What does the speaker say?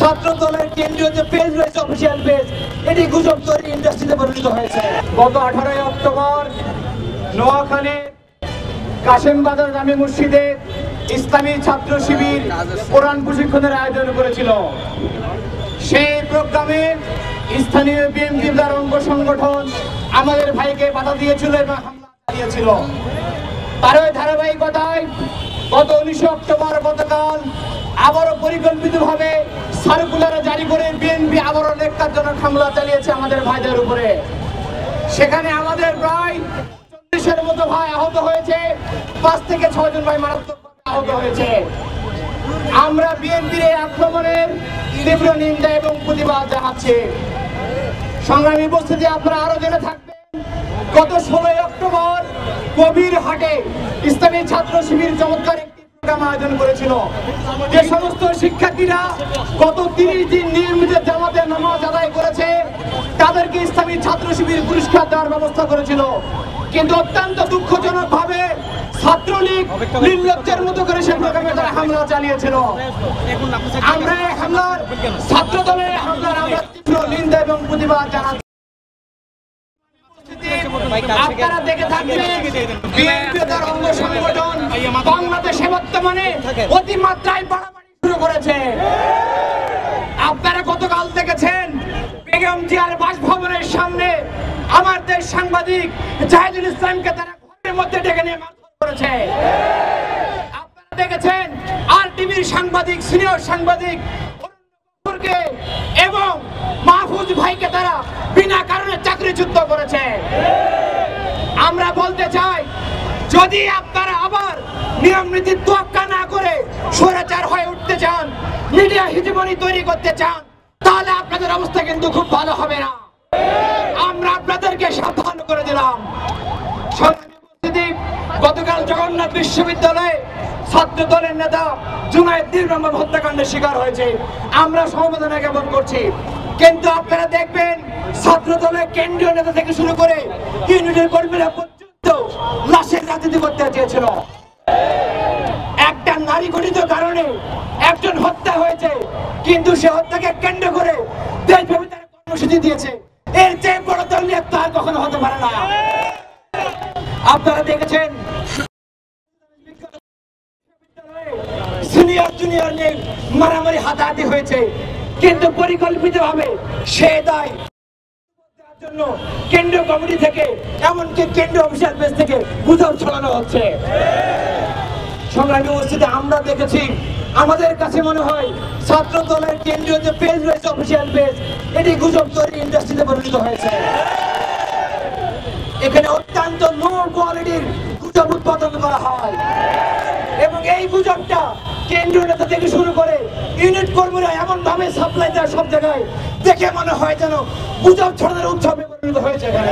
ছাত্র দলের কেন্দ্রীয় যে পেজ রয়েছে, অফিসিয়াল পেজ, এটি গুজব তৈরি ইন্ডাস্ট্রিতে পরিণত হয়েছে। গত 18 অক্টোবর নোয়াখালী কাশেম বাজার জামে মসজিদে ইসলামী ছাত্র শিবির কোরআন প্রশিক্ষণের আয়োজন করেছিল। সেই প্রোগ্রামে স্থানীয় বিএনপি অঙ্গ সংগঠন আমাদের ভাইকে বাধা দিয়েছিল এবং হামলা চালিয়েছিল। তারই ধারাবাহিকতায় গত 19 অক্টোবর গতকাল আবারও পরিকল্পিতভাবে সার্কুলার জারি করে বিএনপি আবারও ন্যাক্কারজনক হামলা চালিয়েছে আমাদের ভাইদের উপরে। সেখানে আমাদের প্রায় 40-এর মতো ভাই আহত হয়েছে, 5 থেকে 6 জন ভাই মারাত্মকভাবে আহত হয়েছে। আমরা বিএনপির এই আক্রমণের তীব্র নিন্দা এবং প্রতিবাদ জানাচ্ছি। সংগ্রামী উপস্থিতি, আপনারা আরো জেনে থাকবেন, গত 16 অক্টোবর কবির হাটে ইসলামী ছাত্র শিবির চমৎকার একটি প্রোগ্রাম আয়োজন করেছিল। যে সমস্ত শিক্ষার্থীরা গত 30 দিন নিয়মিত জামাতে নামাজ আদায় করেছে তাদেরকে ইসলামী ছাত্র শিবির পুরস্কার দেওয়ার ব্যবস্থা করেছিল। কিন্তু অত্যন্ত দুঃখজনক ভাবে ছাত্রলীগ নির্লজ্জের মতো করে সে প্রোগ্রামে তারা হামলা চালিয়েছিল। আমরা এই হামলার ছাত্র দলের হামলার আমরা তীব্র নিন্দা এবং প্রতিবাদ জানাচ্ছি। আপনারা দেখে থাকবেন, বিএনপি তার অঙ্গ সংগঠন বাংলাদেশে বর্তমানে অতিমাত্রায় বাড়াবাড়ি শুরু করেছে। আপনারা গতকাল দেখেছেন বেগম জিয়ার বাসভবনের সামনে আমার দেশ সাংবাদিক জাহিদুল ইসলামকে তারা ঘরের মধ্যে ডেকে নিয়ে মারধর করেছে। আপনারা দেখেছেন আরটিভির সাংবাদিক, সিনিয়র সাংবাদিক এবং মাহফুজ ভাইকে তারা বিনা কারণে চাকরিচ্যুত করেছে। আমরা বলতে চাই, যদি আপনারা আবার নিয়ম নীতির তোয়াক্কা না করে স্বৈরাচার হয়ে উঠতে চান, মিডিয়া হিজমনি তৈরি করতে চান, তাহলে আপনাদের অবস্থা কিন্তু খুব ভালো হবে না। আমরা আপনাদেরকে সাবধান করে দিলাম। গতকাল জগন্নাথ বিশ্ববিদ্যালয়ে ছাত্র দলের নেতা জুনায়েদ নির্মম হত্যাকাণ্ডের শিকার হয়েছে। আমরা সমবেদনা জ্ঞাপন করছি। কিন্তু আপনারা দেখবেন, ছাত্র দলের কেন্দ্রীয় নেতা থেকে শুরু করে ইউনিটের কর্মীরা পর্যন্ত লাশের রাজনীতি করতে চেয়েছিল। একটা নারী ঘটিত কারণে একজন হত্যা হয়েছে, কিন্তু সে হত্যাকে কেন্দ্র করে দেশব্যাপী তারা কর্মসূচি দিয়েছে। এর চেয়ে বড় দল নিয়ে আর কখনো হতে পারে না। আপনারা দেখেছেন সিনিয়র জুনিয়র নিয়ে মারামারি হাতাহাতি হয়েছে, কিন্তু পরিকল্পিতভাবে সে দায় জন্য কেন্দ্রীয় কমিটি থেকে, এমনকি কেন্দ্রীয় অফিসিয়াল পেজ থেকে গুজব ছড়ানো হচ্ছে। সংগ্রামী উপস্থিতি, আমরা দেখেছি, আমাদের কাছে মনে হয় ছাত্র দলের কেন্দ্রীয় যে পেজ রয়েছে, অফিসিয়াল পেজ, এটি গুজব তৈরি ইন্ডাস্ট্রিতে পরিণত হয়েছে। এখানে অত্যন্ত লো কোয়ালিটির গুজব উৎপাদন করা হয় এবং এই গুজবটা কেন্দ্রীয় নেতা থেকে শুরু করে ইউনিট কর্মীরা এমন ভাবে সাপ্লাই দেয় সব জায়গায়, দেখে মনে হয় যেন গুজব ছড়ানোর উৎসবে পরিণত হয়েছে এখানে।